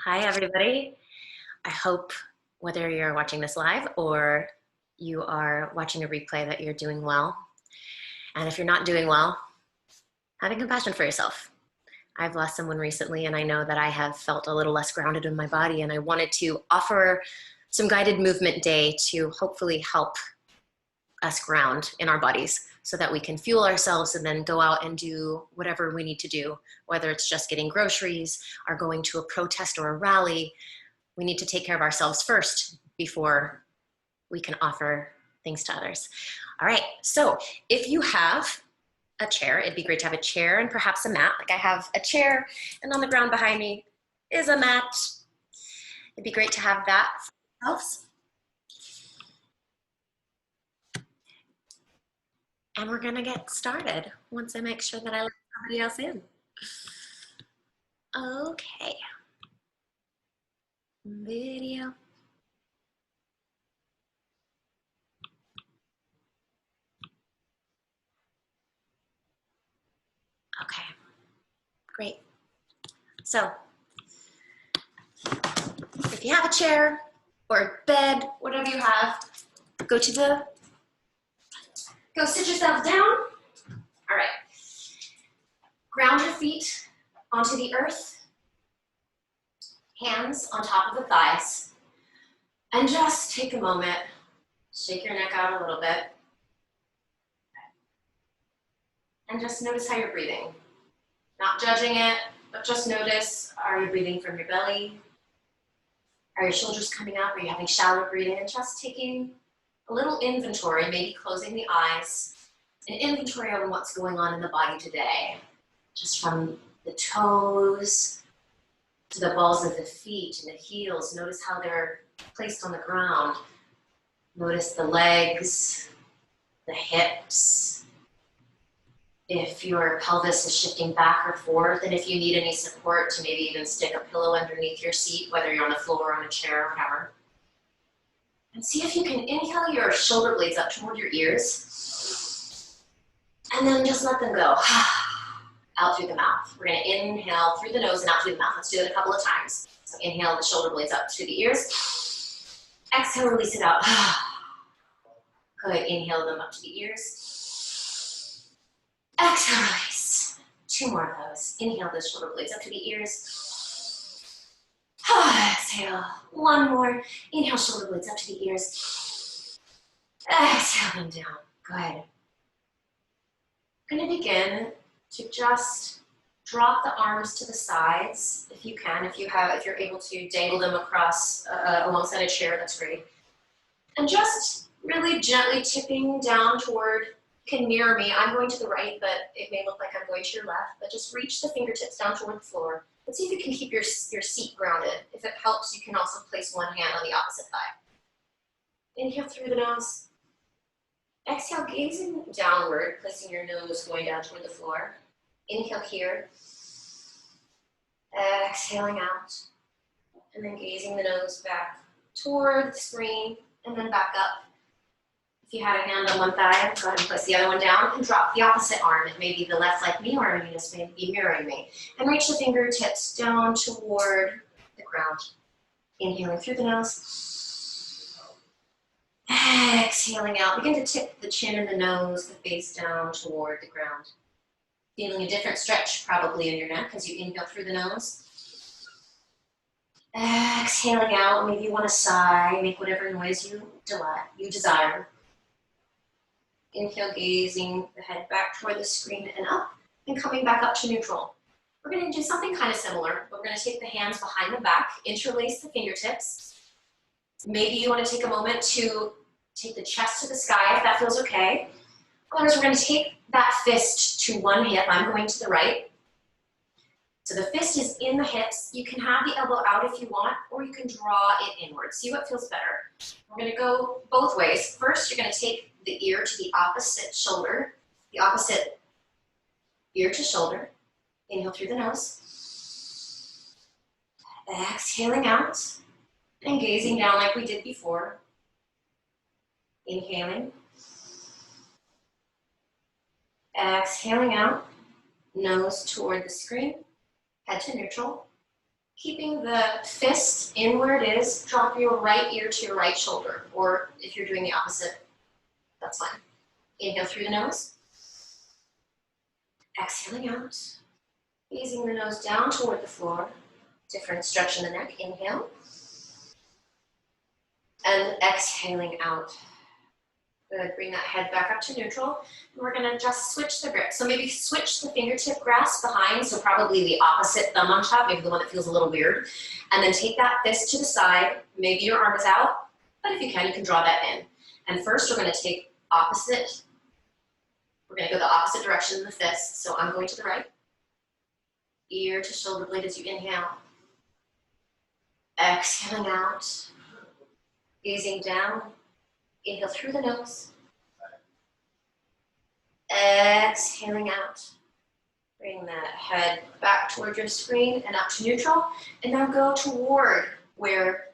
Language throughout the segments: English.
Hi, everybody. I hope whether you're watching this live or you are watching a replay that you're doing well. And if you're not doing well, having compassion for yourself. I've lost someone recently, and I know that I have felt a little less grounded in my body, and I wanted to offer some guided movement day to hopefully help us ground in our bodies so that we can fuel ourselves and then go out and do whatever we need to do, whether it's just getting groceries or going to a protest or a rally. We need to take care of ourselves first before we can offer things to others. All right, so if you have a chair, it'd be great to have a chair and perhaps a mat. Like I have a chair, and on the ground behind me is a mat. It'd be great to have that for ourselves. And we're gonna get started once I make sure that I let somebody else in. Okay. Video. Okay, great. So if you have a chair or a bed, whatever you have, go sit yourself down. All right. Ground your feet onto the earth, hands on top of the thighs, and just take a moment, shake your neck out a little bit, and just notice how you're breathing. Not judging it, but just notice, are you breathing from your belly? Are your shoulders coming up? Are you having shallow breathing? And just taking a little inventory, maybe closing the eyes, an inventory on what's going on in the body today. Just from the toes to the balls of the feet and the heels. Notice how they're placed on the ground. Notice the legs, the hips. If your pelvis is shifting back or forth, and if you need any support to maybe even stick a pillow underneath your seat, whether you're on the floor or on a chair or whatever. And see if you can inhale your shoulder blades up toward your ears. And then just let them go. Out through the mouth. We're going to inhale through the nose and out through the mouth. Let's do it a couple of times. So inhale the shoulder blades up to the ears. Exhale, release it out. Good. Inhale them up to the ears. Exhale, release. Two more of those. Inhale the shoulder blades up to the ears. Exhale. One more. Inhale, shoulder blades up to the ears. Exhale them down. Good. I'm going to begin to just drop the arms to the sides, if you can, if you're able to dangle them across alongside a chair, that's great. And just really gently tipping down toward, you can mirror me, I'm going to the right, but it may look like I'm going to your left, but just reach the fingertips down toward the floor. Let's see if you can keep your seat grounded. If it helps, you can also place one hand on the opposite thigh. Inhale through the nose. Exhale, gazing downward, placing your nose going down toward the floor. Inhale here. Exhaling out. And then gazing the nose back toward the screen and then back up. If you had a hand on one thigh, go ahead and place the other one down and drop the opposite arm. It may be the left like me, or you just may be mirroring me. And reach the fingertips down toward the ground. Inhaling through the nose. Exhaling out. Begin to tip the chin and the nose, the face down toward the ground. Feeling a different stretch probably in your neck as you inhale through the nose. Exhaling out. Maybe you want to sigh. Make whatever noise you desire. Inhale, gazing the head back toward the screen and up, and coming back up to neutral. We're going to do something kind of similar. We're going to take the hands behind the back, interlace the fingertips. Maybe you want to take a moment to take the chest to the sky if that feels okay. Otherwise, we're going to take that fist to one hip. I'm going to the right. So the fist is in the hips. You can have the elbow out if you want, or you can draw it inward. See what feels better. We're going to go both ways. First, you're going to take the ear to the opposite shoulder, the opposite ear to shoulder. Inhale through the nose. Exhaling out and gazing down like we did before. Inhaling. Exhaling out, nose toward the screen, head to neutral. Keeping the fist in where it is, drop your right ear to your right shoulder, or if you're doing the opposite, that's fine. Inhale through the nose. Exhaling out. Easing the nose down toward the floor. Different stretch in the neck. Inhale. And exhaling out. Good. Bring that head back up to neutral. And we're going to just switch the grip. So maybe switch the fingertip grasp behind, so probably the opposite thumb on top, maybe the one that feels a little weird. And then take that fist to the side. Maybe your arm is out, but if you can draw that in. And first we're going to take opposite. We're going to go the opposite direction in the fist. So I'm going to the right. Ear to shoulder blade as you inhale. Exhaling out. Gazing down. Inhale through the nose. Exhaling out. Bring that head back toward your screen and up to neutral. And now go toward where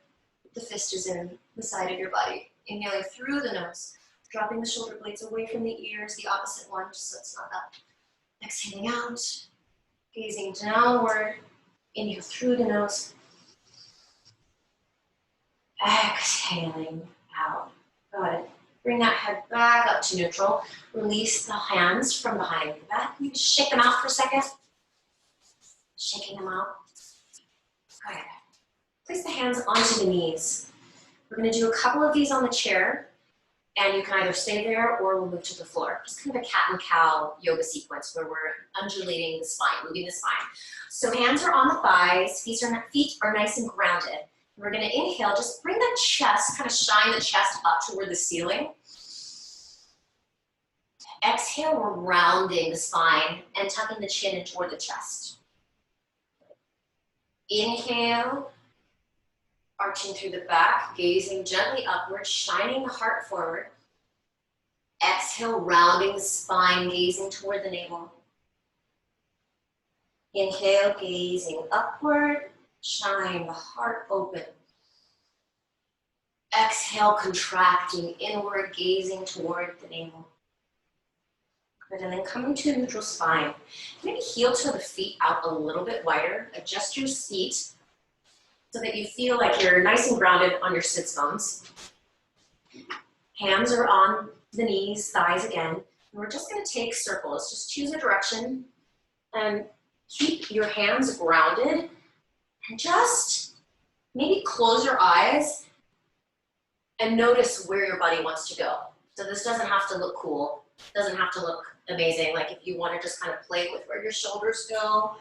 the fist is in the side of your body. Inhaling through the nose. Dropping the shoulder blades away from the ears, the opposite one, just so it's not up. Exhaling out. Gazing downward. Inhale through the nose. Exhaling out. Good. Bring that head back up to neutral. Release the hands from behind the back. You just shake them out for a second. Shaking them out. Good. Place the hands onto the knees. We're going to do a couple of these on the chair, and you can either stay there or we'll move to the floor. Just kind of a cat and cow yoga sequence where we're undulating the spine, moving the spine. So hands are on the thighs, feet are nice and grounded. We're going to inhale, just bring the chest, kind of shine the chest up toward the ceiling. Exhale, we're rounding the spine and tucking the chin in toward the chest. Inhale, arching through the back, gazing gently upward, shining the heart forward. Exhale, rounding the spine, gazing toward the navel. Inhale, gazing upward. Shine the heart open. Exhale, contracting inward, gazing toward the navel. Good, and then coming to a neutral spine. Maybe heel toe the feet out a little bit wider. Adjust your feet so that you feel like you're nice and grounded on your sits bones. Hands are on the knees, thighs again. And we're just going to take circles. Just choose a direction and keep your hands grounded. And just maybe close your eyes and notice where your body wants to go. So this doesn't have to look cool. It doesn't have to look amazing. Like if you want to just kind of play with where your shoulders go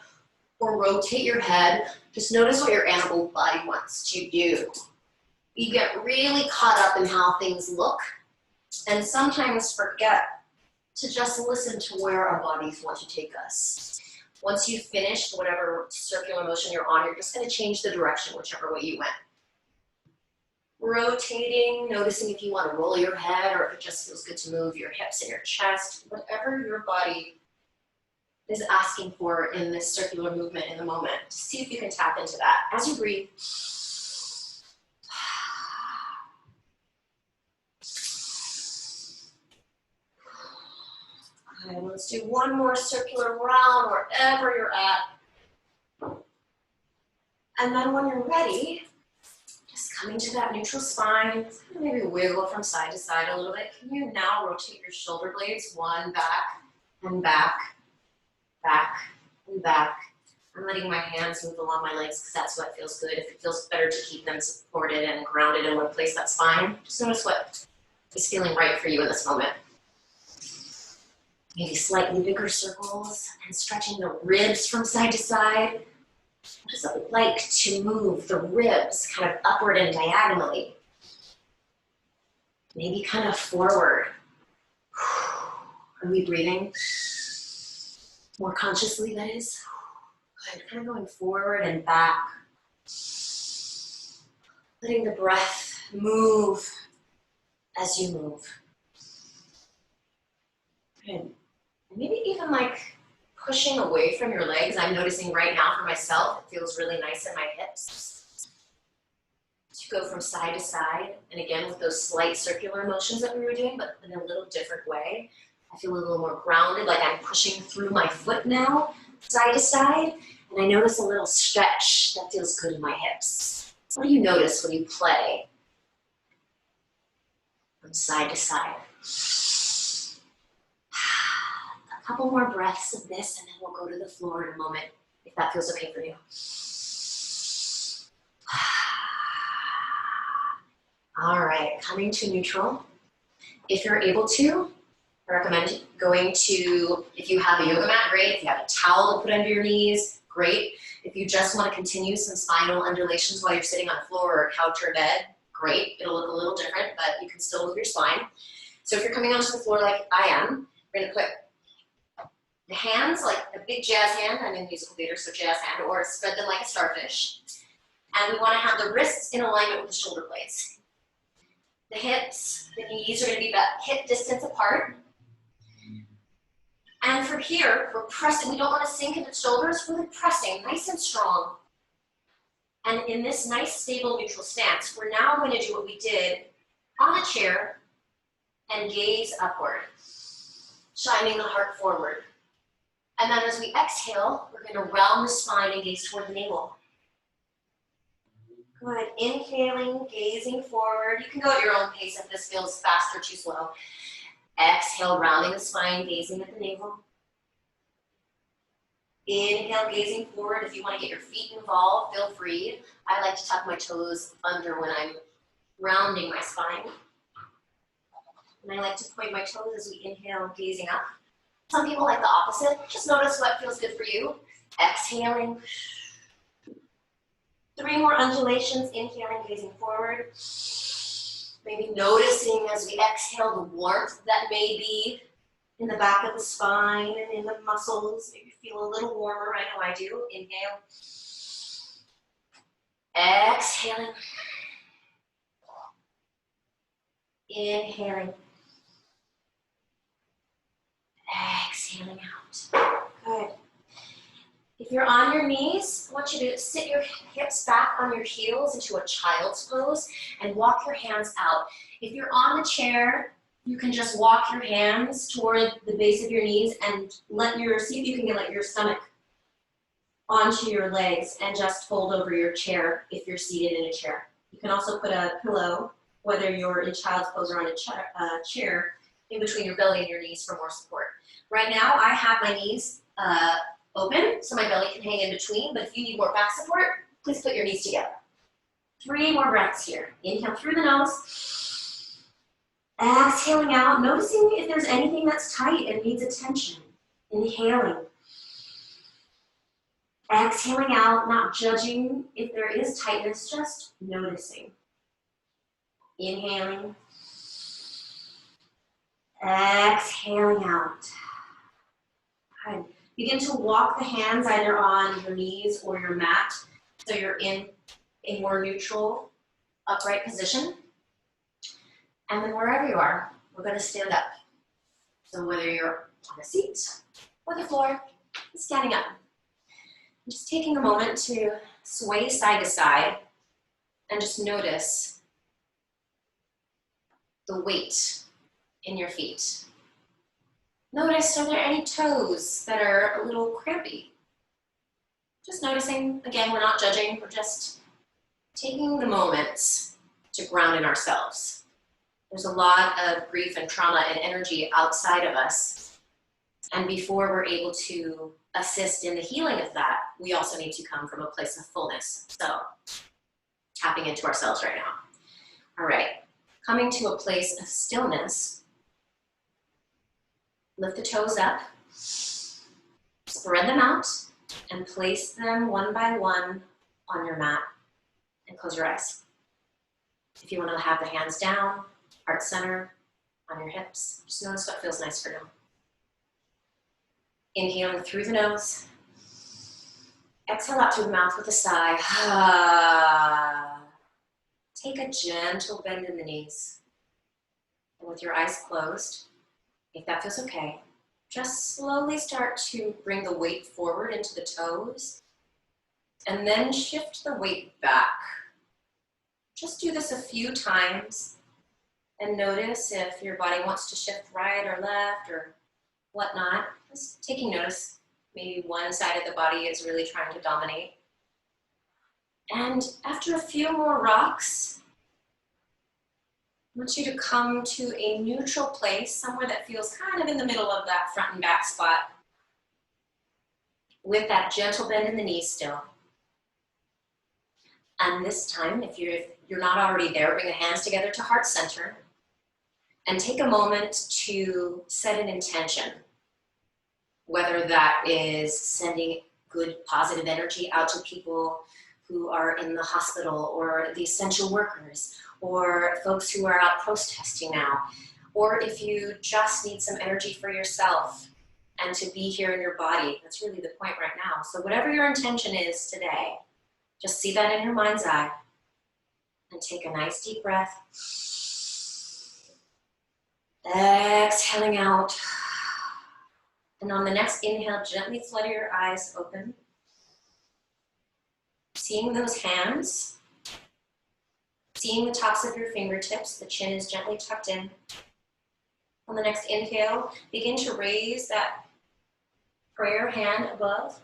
or rotate your head, just notice what your animal body wants to do. We get really caught up in how things look and sometimes forget to just listen to where our bodies want to take us. Once you've finished whatever circular motion you're on, you're just going to change the direction, whichever way you went. Rotating, noticing if you want to roll your head or if it just feels good to move your hips and your chest, whatever your body is asking for in this circular movement in the moment. See if you can tap into that. As you breathe, okay, let's do one more circular round wherever you're at. And then when you're ready, just coming to that neutral spine, maybe wiggle from side to side a little bit. Can you now rotate your shoulder blades? One, back, and back, back, and back. I'm letting my hands move along my legs because that's what feels good. If it feels better to keep them supported and grounded in one place, that's fine. Just notice what is feeling right for you in this moment. Maybe slightly bigger circles and stretching the ribs from side to side. What does it like to move the ribs kind of upward and diagonally? Maybe kind of forward. Are we breathing more consciously, that is? Good, kind of going forward and back. Letting the breath move as you move. Good. Maybe even like pushing away from your legs. I'm noticing right now for myself, it feels really nice in my hips. To go from side to side, and again with those slight circular motions that we were doing, but in a little different way. I feel a little more grounded, like I'm pushing through my foot now, side to side. And I notice a little stretch that feels good in my hips. What do you notice when you play from side to side? A couple more breaths of this, and then we'll go to the floor in a moment, if that feels okay for you. All right, coming to neutral. If you're able to, I recommend going to, if you have a yoga mat, great. If you have a towel to put under your knees, great. If you just want to continue some spinal undulations while you're sitting on a floor or a couch or bed, great. It'll look a little different, but you can still move your spine. So if you're coming onto the floor like I am, we're gonna put the hands like a big jazz hand. I'm a musical theater, so jazz hand, or spread them like a starfish. And we want to have the wrists in alignment with the shoulder blades. The hips, the knees are going to be about hip distance apart. And from here, we're pressing. We don't want to sink into the shoulders. We're really pressing, nice and strong. And in this nice, stable, neutral stance, we're now going to do what we did on a chair and gaze upward, shining the heart forward. And then as we exhale, we're going to round the spine and gaze toward the navel. Good. Inhaling, gazing forward. You can go at your own pace if this feels fast or too slow. Exhale, rounding the spine, gazing at the navel. Inhale, gazing forward. If you want to get your feet involved, feel free. I like to tuck my toes under when I'm rounding my spine. And I like to point my toes as we inhale, gazing up. Some people like the opposite. Just notice what feels good for you. Exhaling. 3 more undulations, inhaling, gazing forward. Maybe noticing as we exhale the warmth that may be in the back of the spine and in the muscles. Maybe feel a little warmer, I know I do. Inhale. Exhaling. Inhaling. Exhaling out. Good. If you're on your knees, I want you to sit your hips back on your heels into a child's pose and walk your hands out. If you're on the chair, you can just walk your hands toward the base of your knees and see if you can let your stomach onto your legs and just fold over your chair if you're seated in a chair. You can also put a pillow, whether you're in child's pose or on a chair, in between your belly and your knees for more support. Right now, I have my knees open, so my belly can hang in between, but if you need more back support, please put your knees together. 3 more breaths here. Inhale through the nose. Exhaling out, noticing if there's anything that's tight and needs attention. Inhaling. Exhaling out, not judging if there is tightness, just noticing. Inhaling. Exhaling out. Good. Begin to walk the hands either on your knees or your mat, so you're in a more neutral, upright position. And then wherever you are, we're going to stand up. So whether you're on a seat or the floor, standing up. And just taking a moment to sway side to side and just notice the weight in your feet. Notice, are there any toes that are a little crampy? Just noticing, again, we're not judging, we're just taking the moments to ground in ourselves. There's a lot of grief and trauma and energy outside of us. And before we're able to assist in the healing of that, we also need to come from a place of fullness. So, tapping into ourselves right now. All right, coming to a place of stillness. Lift the toes up, spread them out, and place them one by one on your mat, and close your eyes. If you want to have the hands down, heart center, on your hips, just notice what feels nice for now. Inhaling through the nose, exhale out through the mouth with a sigh. Take a gentle bend in the knees, and with your eyes closed, if that feels okay, just slowly start to bring the weight forward into the toes and then shift the weight back. Just do this a few times and notice if your body wants to shift right or left or whatnot. Just taking notice. Maybe one side of the body is really trying to dominate. And after a few more rocks, I want you to come to a neutral place, somewhere that feels kind of in the middle of that front and back spot, with that gentle bend in the knees still. And this time, if you're not already there, bring the hands together to heart center and take a moment to set an intention, whether that is sending good positive energy out to people who are in the hospital, or the essential workers, or folks who are out protesting now, or if you just need some energy for yourself and to be here in your body. That's really the point right now. So whatever your intention is today, just see that in your mind's eye and take a nice deep breath. Exhaling out. And on the next inhale, gently flutter your eyes open. Seeing those hands, seeing the tops of your fingertips, the chin is gently tucked in. On the next inhale, begin to raise that prayer hand above.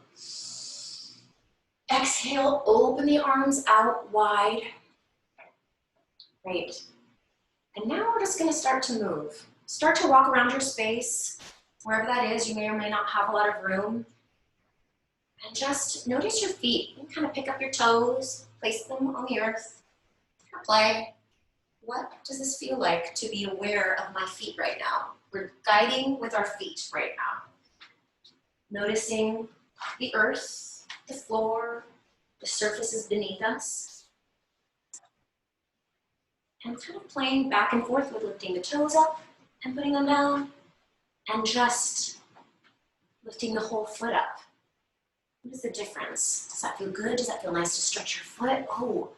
Exhale, open the arms out wide. Great. And now we're just gonna start to move. Start to walk around your space, wherever that is. You may or may not have a lot of room. And just notice your feet. You can kind of pick up your toes, place them on the earth, play. What does this feel like to be aware of my feet right now? We're guiding with our feet right now. Noticing the earth, the floor, the surfaces beneath us. And kind of playing back and forth with lifting the toes up and putting them down, and just lifting the whole foot up. What is the difference? Does that feel good? Does that feel nice to stretch your foot? Oh,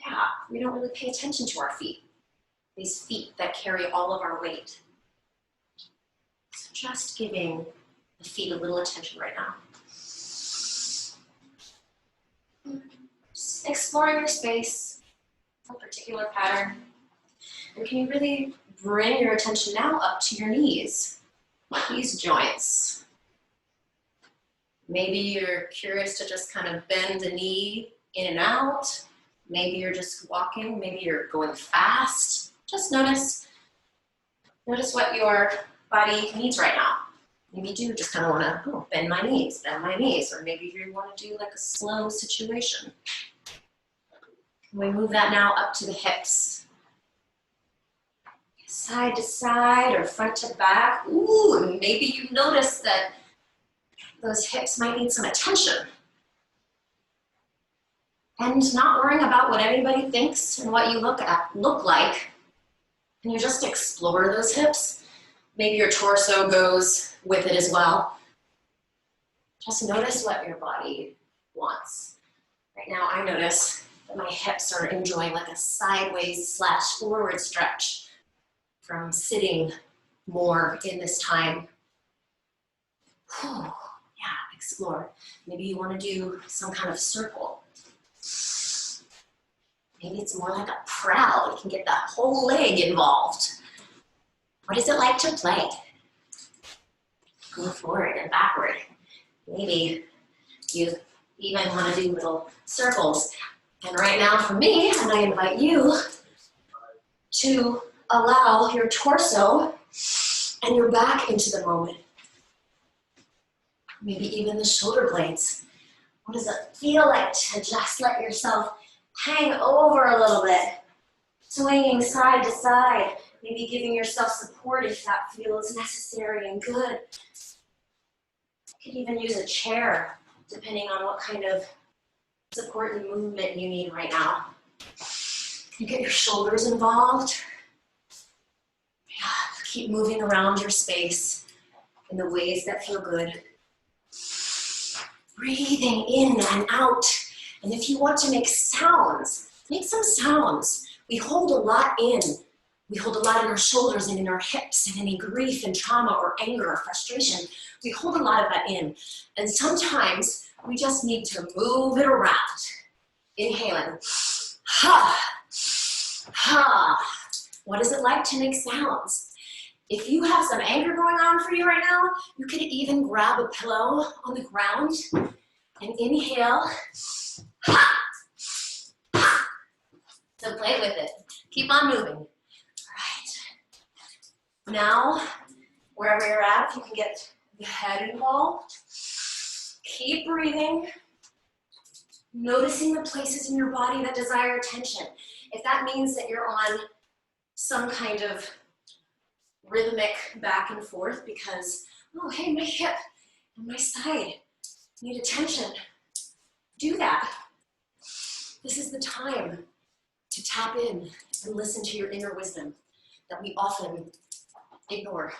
yeah, we don't really pay attention to our feet. These feet that carry all of our weight. So just giving the feet a little attention right now. Just exploring your space, a particular pattern. And can you really bring your attention now up to your knees, these joints? Maybe you're curious to just kind of bend the knee in and out. Maybe you're just walking, maybe you're going fast. Just notice what your body needs right now. Maybe you do just kind of want to bend my knees, or maybe you want to do like a slow situation. We move that now up to the hips. Side to side or front to back. Ooh, and maybe you notice that those hips might need some attention. And not worrying about what anybody thinks and what you look like. And you just explore those hips. Maybe your torso goes with it as well. Just notice what your body wants. Right now I notice that my hips are enjoying like a sideways / forward stretch from sitting more in this time. Yeah, explore. Maybe you want to do some kind of circle. Maybe it's more like a prowl. You can get that whole leg involved. What is it like to play? Go forward and backward. Maybe you even want to do little circles. And right now for me, and I invite you to allow your torso and your back into the moment. Maybe even the shoulder blades. What does it feel like to just let yourself hang over a little bit? Swinging side to side. Maybe giving yourself support if that feels necessary and good. You could even use a chair, depending on what kind of support and movement you need right now. You get your shoulders involved. Yeah, keep moving around your space in the ways that feel good. Breathing in and out. And if you want to make sounds, make some sounds. We hold a lot in. We hold a lot in our shoulders and in our hips, and any grief and trauma or anger or frustration. We hold a lot of that in. And sometimes we just need to move it around. Inhaling. Ha, ha. What is it like to make sounds? If you have some anger going on for you right now, you could even grab a pillow on the ground and inhale. So play with it. Keep on moving. All right. Now, wherever you're at, if you can get the head involved, keep breathing. Noticing the places in your body that desire attention. If that means that you're on some kind of rhythmic back and forth because, oh, hey, my hip and my side need attention, do that. This is the time to tap in and listen to your inner wisdom that we often ignore.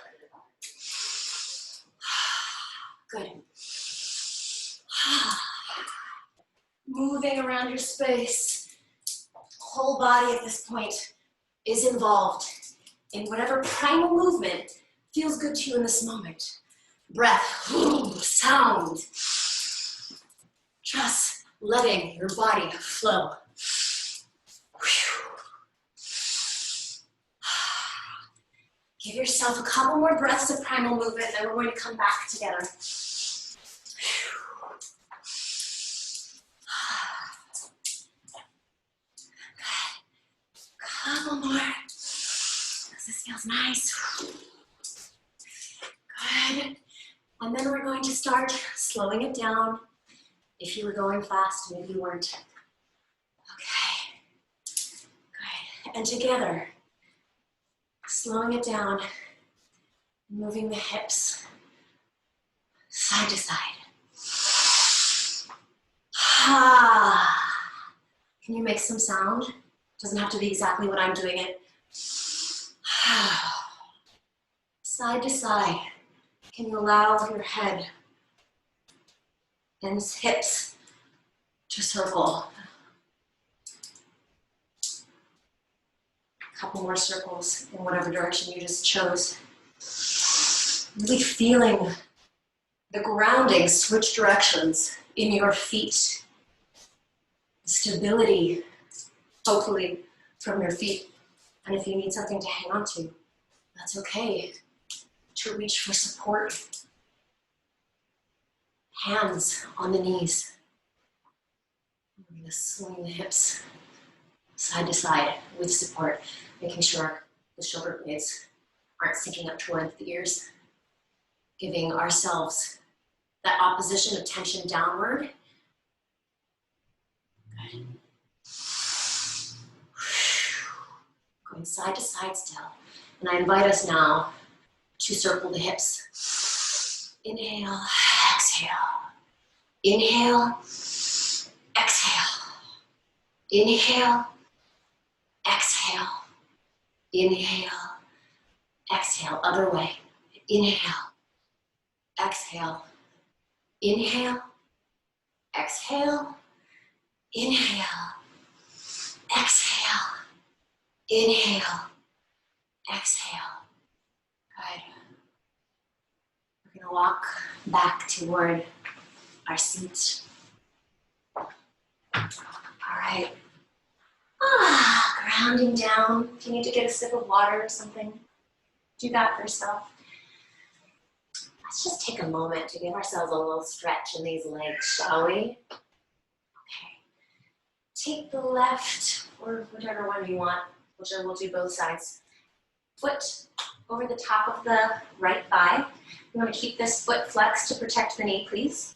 Good. Moving around your space. Whole body at this point is involved in whatever primal movement feels good to you in this moment. Breath, sound. Just letting your body flow. Give yourself a couple more breaths of primal movement, and then we're going to come back together. Couple more. This feels nice. Good. And then we're going to start slowing it down. If you were going fast, maybe you weren't. Okay. Good. And together, slowing it down, moving the hips side to side. Can you make some sound? Doesn't have to be exactly what I'm doing it. Side to side. Can you allow your head and hips to circle? A couple more circles in whatever direction you just chose. Really feeling the grounding switch directions in your feet. Stability, hopefully, from your feet. And if you need something to hang on to, that's okay. To reach for support. Hands on the knees. We're going to swing the hips side to side with support, making sure the shoulder blades aren't sinking up towards the ears. Giving ourselves that opposition of tension downward. Good. Going side to side still. And I invite us now to circle the hips. Inhale, exhale. Inhale, exhale. Inhale, exhale. Inhale, exhale. Other way. Inhale, exhale. Inhale, exhale. Inhale, exhale. Inhale, exhale. Good. We're going to walk back toward our seat. All right. Grounding down. If you need to get a sip of water or something, do that for yourself. Let's just take a moment to give ourselves a little stretch in these legs, shall we? Okay. Take the left, or whichever one you want, whichever, we'll do both sides. Foot over the top of the right thigh. You want to keep this foot flexed to protect the knee, please.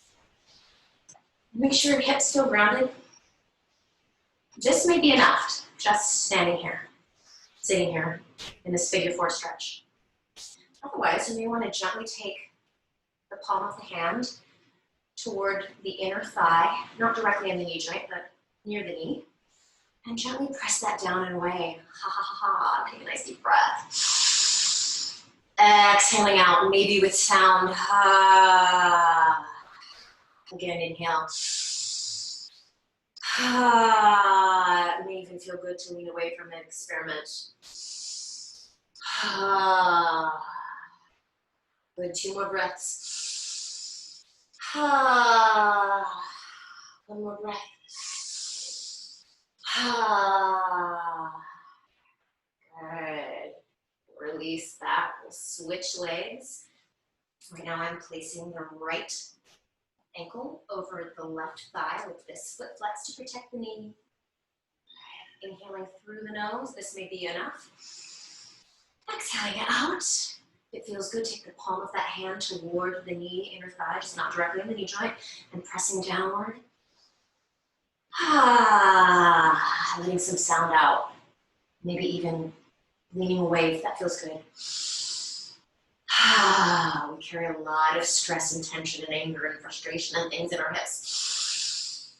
Make sure your hips still grounded. This may be enough, just standing here, sitting here in this figure four stretch. Otherwise, you may want to gently take the palm of the hand toward the inner thigh, not directly in the knee joint, but near the knee, and gently press that down and away. Ha ha ha ha. Take a nice deep breath. Exhaling out, maybe with sound. Ha. Again, inhale. Ha. It may even feel good to lean away from it. Experiment. Ha. Good. 2 more breaths. Ha. 1 more breath. Ha. Good. Release that. We'll switch legs. Right now I'm placing the right ankle over the left thigh with this foot flex to protect the knee. Inhaling through the nose. This may be enough. Exhaling it out. If it feels good, take the palm of that hand toward the knee, inner thigh, just not directly on the knee joint, and pressing downward. Letting some sound out. Maybe even leaning away if that feels good. We carry a lot of stress and tension and anger and frustration and things in our hips.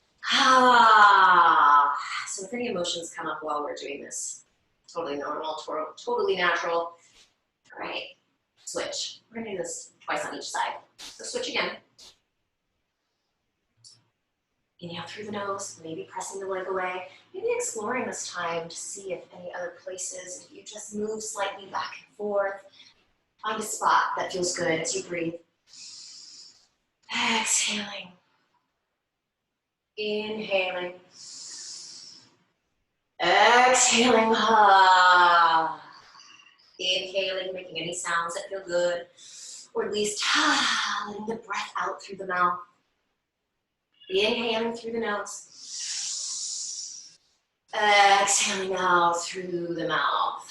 So if any emotions come up while we're doing this, totally normal, totally natural. All right, switch. We're gonna do this twice on each side. So switch again. Inhale through the nose, maybe pressing the leg away, maybe exploring this time to see if any other places, if you just move slightly back and forth, find a spot that feels good as you breathe. Exhaling. Inhaling. Exhaling. Inhaling, making any sounds that feel good, or at least letting the breath out through the mouth. Inhaling through the nose. Exhaling out through the mouth.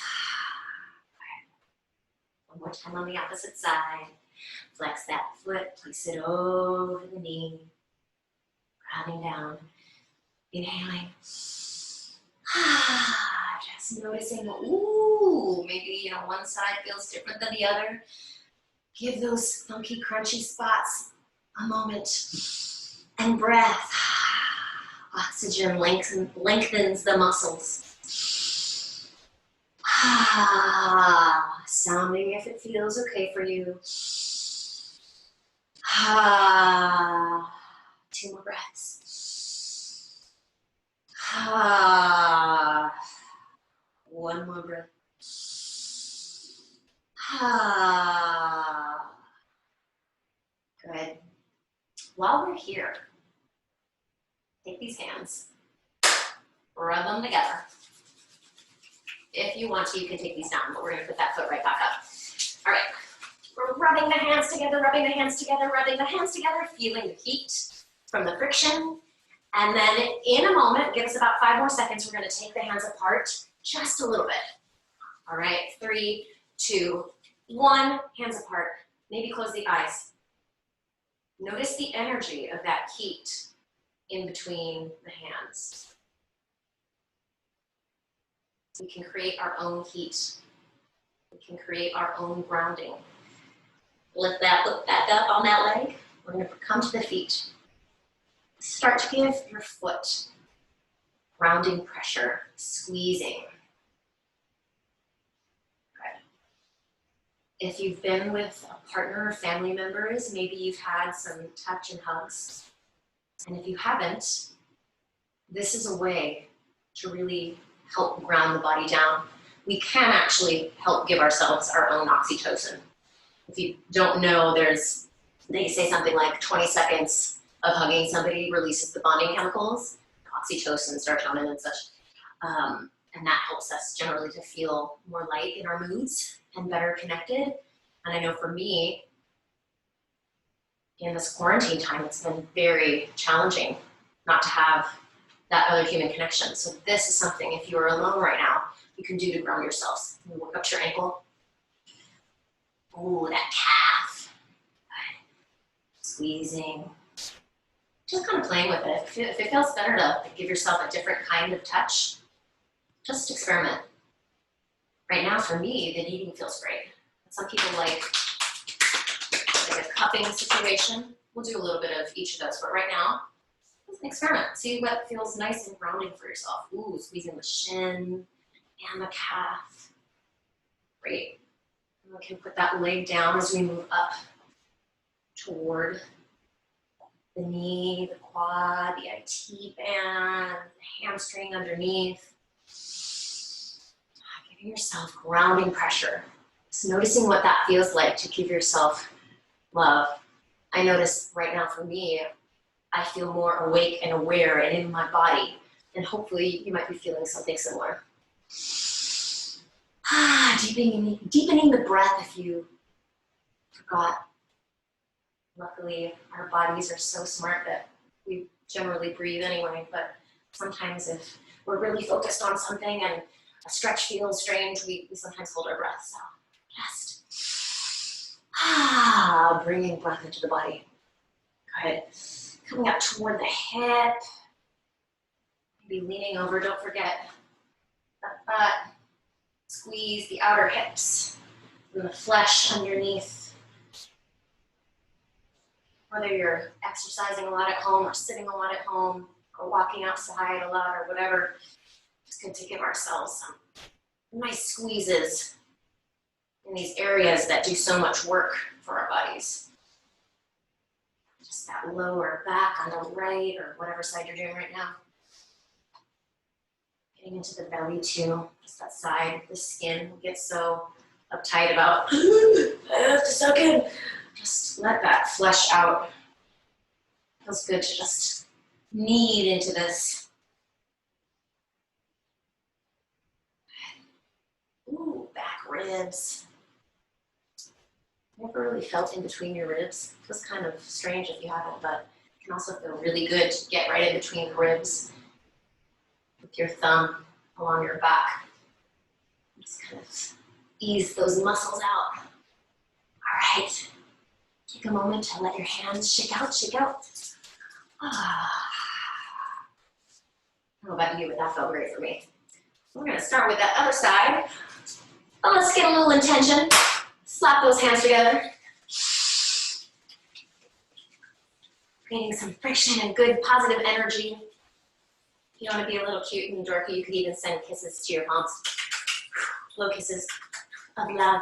One more time on the opposite side. Flex that foot, place it over the knee. Grounding down. Inhaling. Just noticing, maybe one side feels different than the other. Give those funky, crunchy spots a moment. And breath. Oxygen lengthens the muscles. Sounding if it feels okay for you. 2 more breaths. One more breath. Good. While we're here, take these hands, rub them together. If you want to, you can take these down, but we're gonna put that foot right back up. All right, we're rubbing the hands together, rubbing the hands together, rubbing the hands together, feeling the heat from the friction. And then in a moment, give us about 5 more seconds, we're gonna take the hands apart just a little bit. All right, 3, 2, 1, hands apart. Maybe close the eyes. Notice the energy of that heat in between the hands. We can create our own heat. We can create our own grounding. Lift that foot back up on that leg. We're going to come to the feet. Start to give your foot grounding pressure, squeezing. Good. If you've been with a partner or family members, maybe you've had some touch and hugs. And if you haven't, this is a way to really help ground the body down. We can actually help give ourselves our own oxytocin. If you don't know, they say something like 20 seconds of hugging somebody releases the bonding chemicals, oxytocin, serotonin, and such. And that helps us generally to feel more light in our moods and better connected. And I know for me, in this quarantine time, it's been very challenging not to have that other human connection. So this is something, if you're alone right now, you can do to ground yourselves. You work up to your ankle. Ooh, that calf. Good. Squeezing. Just kind of playing with it. If it feels better to give yourself a different kind of touch, just experiment. Right now, for me, the kneading feels great. Some people like a cupping situation. We'll do a little bit of each of those, but right now, just an experiment. See what feels nice and grounding for yourself. Ooh, squeezing the shin and the calf. Great. And we can put that leg down as we move up toward the knee, the quad, the IT band, the hamstring underneath. Giving yourself grounding pressure. Just noticing what that feels like to give yourself love. I notice right now for me, I feel more awake and aware and in my body. And hopefully you might be feeling something similar. Deepening the breath if you forgot. Luckily, our bodies are so smart that we generally breathe anyway, but sometimes if we're really focused on something and a stretch feels strange, we sometimes hold our breath. So just bringing breath into the body. Good. Coming up toward the hip. Maybe leaning over. Don't forget that butt. Squeeze the outer hips and the flesh underneath. Whether you're exercising a lot at home or sitting a lot at home or walking outside a lot or whatever, it's good to give ourselves some nice squeezes in these areas that do so much work for our bodies. Just that lower back on the right or whatever side you're doing right now. Getting into the belly too, just that side, the skin gets so uptight about, I have to suck in. Just let that flesh out. Feels good to just knead into this. Ooh, back ribs. Never really felt in between your ribs. Feels kind of strange if you haven't, but it can also feel really good to get right in between the ribs with your thumb along your back. Just kind of ease those muscles out. All right. Take a moment to let your hands shake out, shake out. I don't know about you, but that felt great for me. We're gonna start with that other side. Oh, let's get a little intention. Slap those hands together. Creating some friction and good positive energy. If you want to be a little cute and dorky, you could even send kisses to your palms. Slow kisses of love.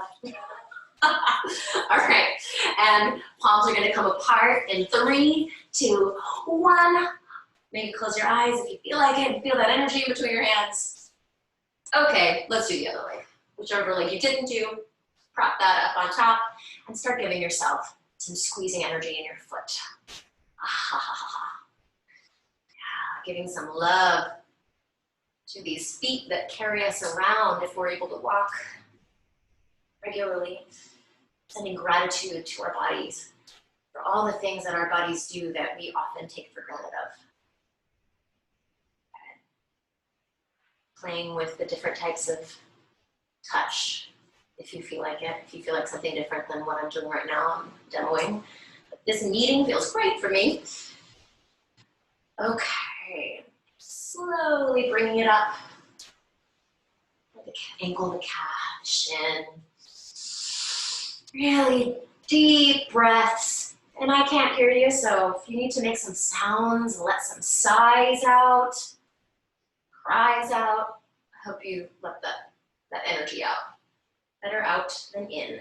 All right, and palms are gonna come apart in 3, 2, 1. Maybe close your eyes if you feel like it, feel that energy in between your hands. Okay, let's do the other leg. Whichever leg you didn't do, prop that up on top and start giving yourself some squeezing energy in your foot. Yeah, giving some love to these feet that carry us around if we're able to walk regularly. Sending gratitude to our bodies for all the things that our bodies do that we often take for granted of. Playing with the different types of touch, if you feel like it, if you feel like something different than what I'm doing right now, I'm demoing. But this kneading feels great for me. Okay, slowly bringing it up. The ankle, the calf, shin. Really deep breaths. And I can't hear you, so if you need to make some sounds, let some sighs out, cries out, I hope you let that energy out. Better out than in.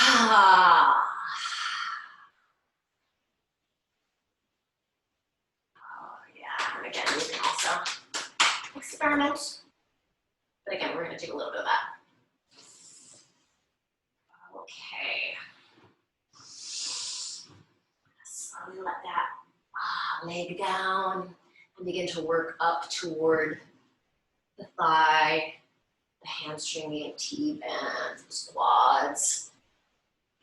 Oh yeah, and again, you can also experiment. But again, we're gonna do a little bit of that. Okay. Slowly let that leg down and begin to work up toward the thigh, the hamstring, the T-band, the quads.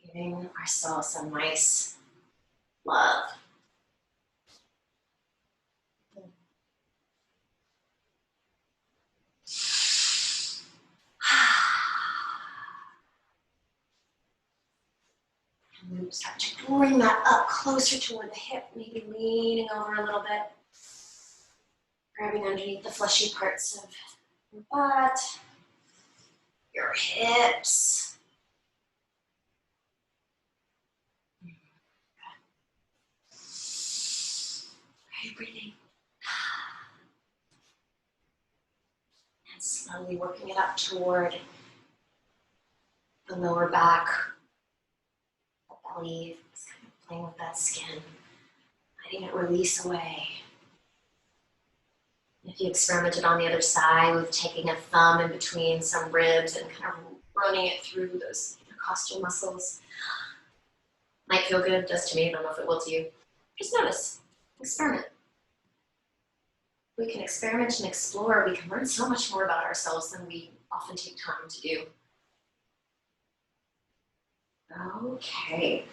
Giving ourselves some nice love. And start to bring that up closer toward the hip, maybe leaning over a little bit. Grabbing underneath the fleshy parts of your butt, your hips. Are you breathing? And slowly working it up toward the lower back, the belly, just kind of playing with that skin, letting it release away. If you experimented on the other side with taking a thumb in between some ribs and kind of running it through those intercostal muscles, might feel good, does to me, I don't know if it will to you. Just notice, experiment. We can experiment and explore, we can learn so much more about ourselves than we often take time to do. Okay,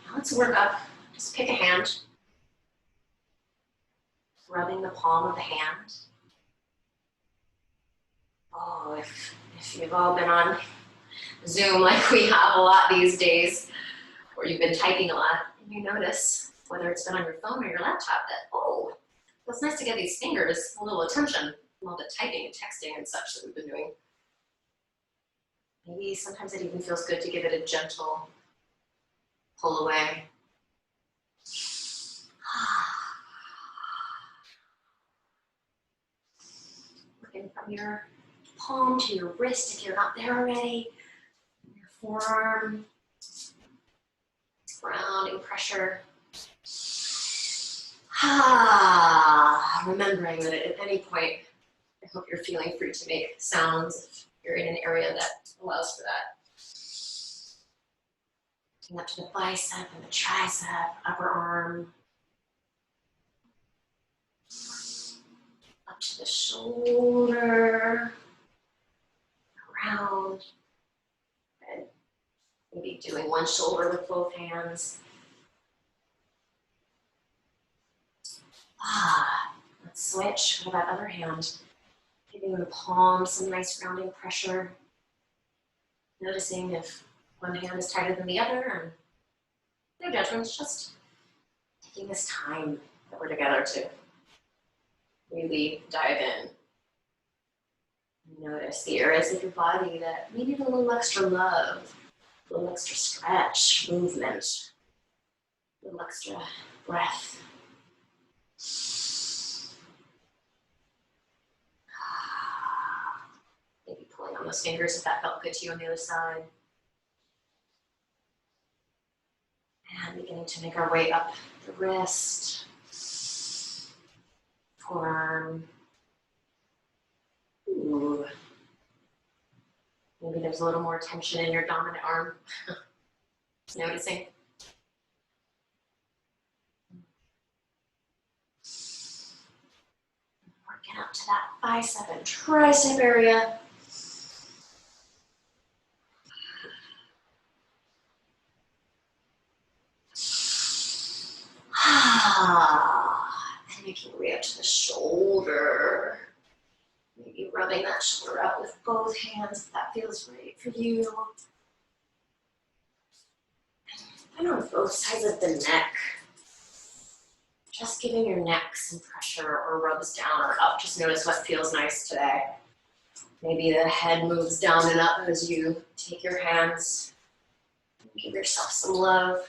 now let's work up. Just pick a hand, rubbing the palm of the hand. Oh, if you've all been on Zoom like we have a lot these days, or you've been typing a lot, and you notice, whether it's been on your phone or your laptop, that, oh, it's nice to get these fingers a little attention from all the typing and texting and such that we've been doing. Maybe sometimes it even feels good to give it a gentle pull away. Looking from your palm to your wrist if you're not there already. Your forearm. Grounding pressure. Remembering that at any point, I hope you're feeling free to make sounds if you're in an area that allows for that. Up to the bicep and the tricep, upper arm. Up to the shoulder. Around. And maybe doing one shoulder with both hands. Let's switch. What about other hand? Giving the palm some nice grounding pressure. Noticing if one hand is tighter than the other, and no judgments, just taking this time that we're together to really dive in. Notice the areas of your body that needed a little extra love, a little extra stretch, movement, a little extra breath. Maybe pulling on those fingers if that felt good to you on the other side. And beginning to make our way up the wrist, forearm. Ooh. Maybe there's a little more tension in your dominant arm. Just noticing. Working up to that bicep and tricep area. And making your way up to the shoulder. Maybe rubbing that shoulder out with both hands if that feels right for you. And on both sides of the neck. Just giving your neck some pressure or rubs down or up. Just notice what feels nice today. Maybe the head moves down and up as you take your hands. Give yourself some love.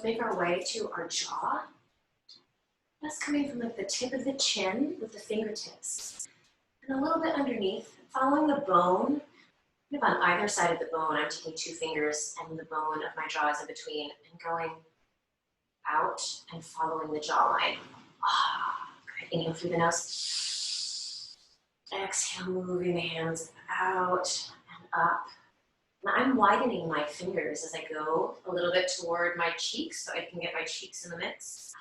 We'll make our way to our jaw. That's coming from like the tip of the chin with the fingertips. And a little bit underneath, following the bone, kind of on either side of the bone, I'm taking two fingers and the bone of my jaw is in between and going out and following the jawline. Good, inhale through the nose. Exhale, moving the hands out and up. Now I'm widening my fingers as I go a little bit toward my cheeks so I can get my cheeks in the mix.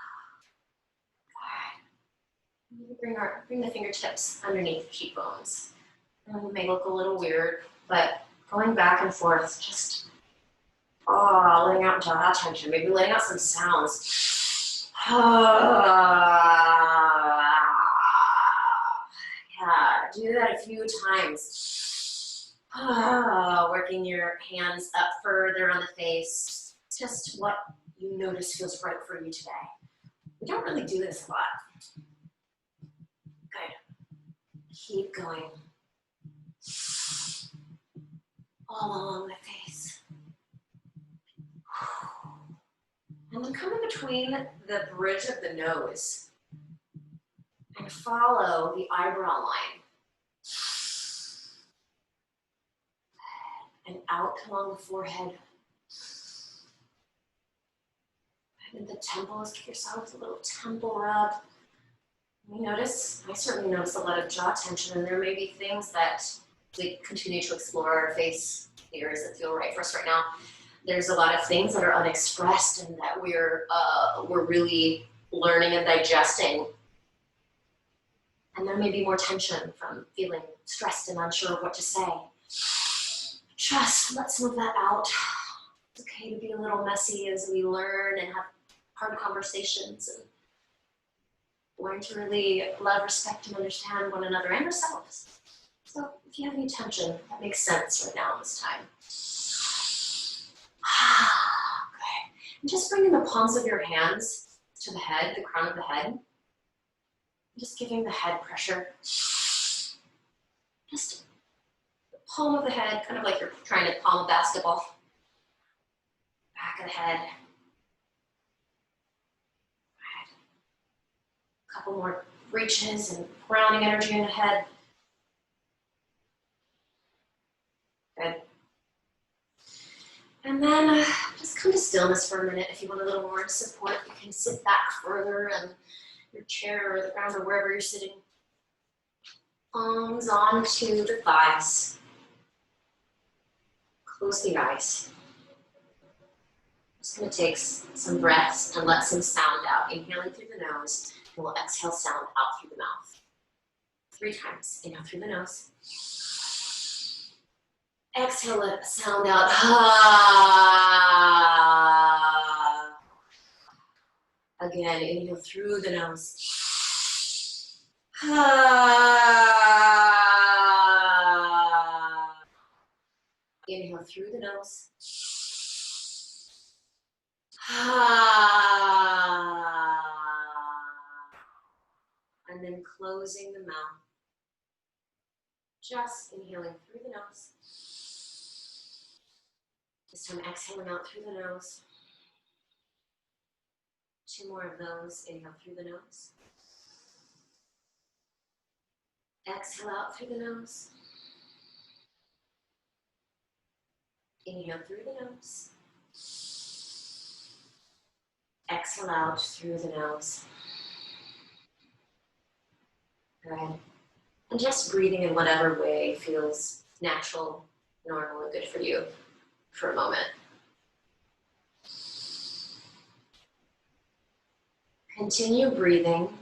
Bring the fingertips underneath the cheekbones. It may look a little weird, but going back and forth, just letting out jaw tension, maybe letting out some sounds. Yeah, do that a few times. Working your hands up further on the face. Just what you notice feels right for you today. We don't really do this a lot. Good. Keep going. All along the face. And then come in between the bridge of the nose and follow the eyebrow line. And out along the forehead. And the temples, give yourself a little temple rub. You notice, I certainly notice a lot of jaw tension, and there may be things that we continue to explore our face, the areas that feel right for us right now. There's a lot of things that are unexpressed and that we're really learning and digesting. And there may be more tension from feeling stressed and unsure of what to say. Just let some of that out. It's okay to be a little messy as we learn and have hard conversations and learn to really love, respect, and understand one another and ourselves. So if you have any tension, that makes sense right now in this time. Okay. And just bringing the palms of your hands to the head, the crown of the head. Just giving the head pressure. Just the palm of the head, kind of like you're trying to palm a basketball. Back of the head. Right. A couple more reaches and grounding energy in the head. Good. And then just come to stillness for a minute. If you want a little more support, you can sit back further and your chair or the ground or wherever you're sitting. Palms onto the thighs. Close the eyes. Just going to take some breaths and let some sound out. Inhaling through the nose, and we'll exhale sound out through the mouth. 3 times. Inhale through the nose. Exhale, let sound out. Again, inhale through the nose. Inhale through the nose. And then closing the mouth. Just inhaling through the nose. This time exhaling out through the nose. 2 more of those. Inhale through the nose. Exhale out through the nose. Inhale through the nose. Exhale out through the nose. Good. And just breathing in whatever way feels natural, normal, and good for you for a moment. Continue breathing,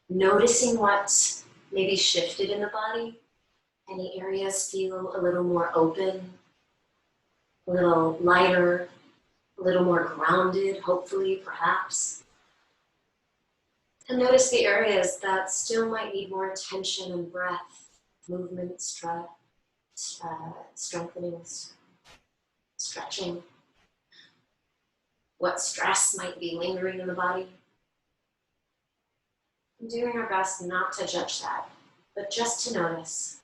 noticing what's maybe shifted in the body. Any areas feel a little more open, a little lighter, a little more grounded, hopefully, perhaps. And notice the areas that still might need more attention and breath, movement, strengthening, stretching. What stress might be lingering in the body. And doing our best not to judge that, but just to notice.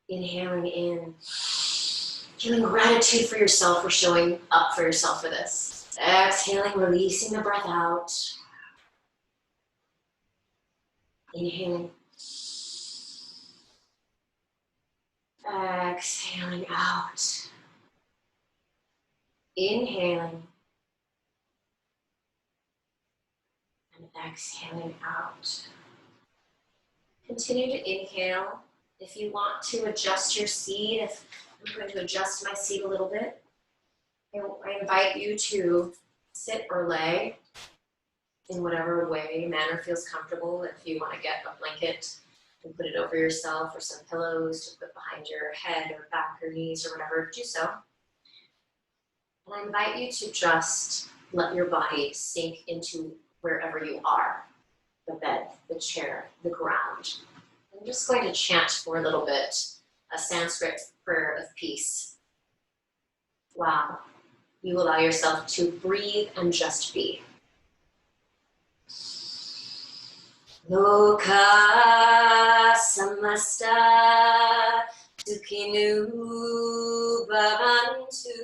Inhaling in, feeling gratitude for yourself for showing up for yourself for this. Exhaling, releasing the breath out. Inhaling. Exhaling out. Inhaling. And exhaling out. Continue to inhale. If you want to adjust your seat, if I'm going to adjust my seat a little bit, I invite you to sit or lay in whatever way, manner feels comfortable. If you want to get a blanket and put it over yourself or some pillows to put behind your head or back or knees or whatever, do so. And I invite you to just let your body sink into wherever you are, the bed, the chair, the ground. I'm just going to chant for a little bit a Sanskrit prayer of peace. Wow. You allow yourself to breathe and just be. Loka samasta sukhinu bhavantu.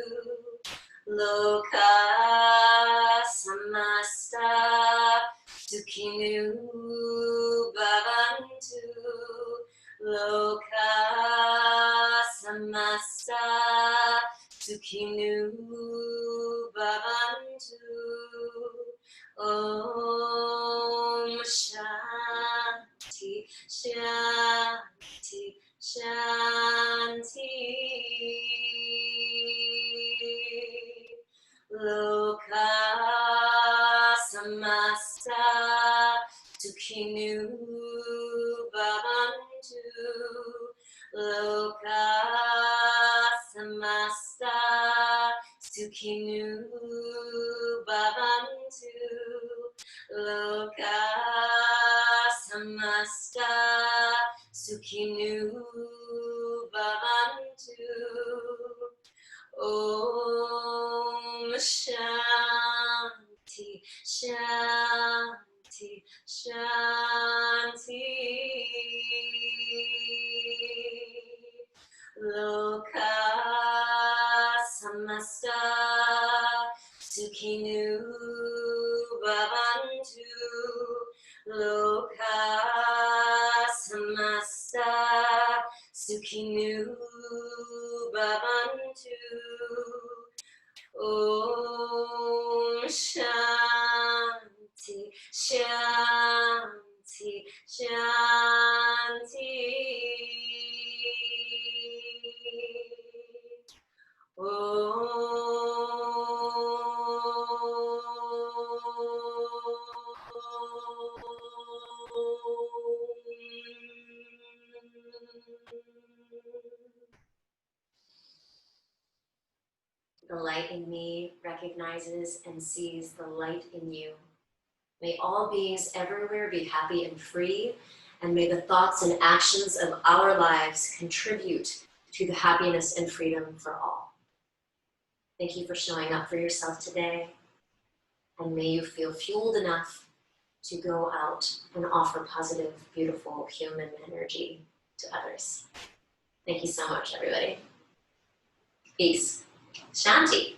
Loka samasta sukhinu bhavantu. Loka samasta sukhinu bhavantu. Om Shanti, Shanti, Shanti. Sukhinu Bhavantu Loka Samasta Sukhinu Bhavantu. Om Shanti Shanti Shanti. Loka Samasta Sukhinu Bhavantu Loka Samasta Sukhinu Bhavantu. Om Shanti Shanti Shanti. The light in me recognizes and sees the light in you. May all beings everywhere be happy and free, and may the thoughts and actions of our lives contribute to the happiness and freedom for all. Thank you for showing up for yourself today, and may you feel fueled enough to go out and offer positive, beautiful human energy to others. Thank you so much, everybody. Peace. Shanti.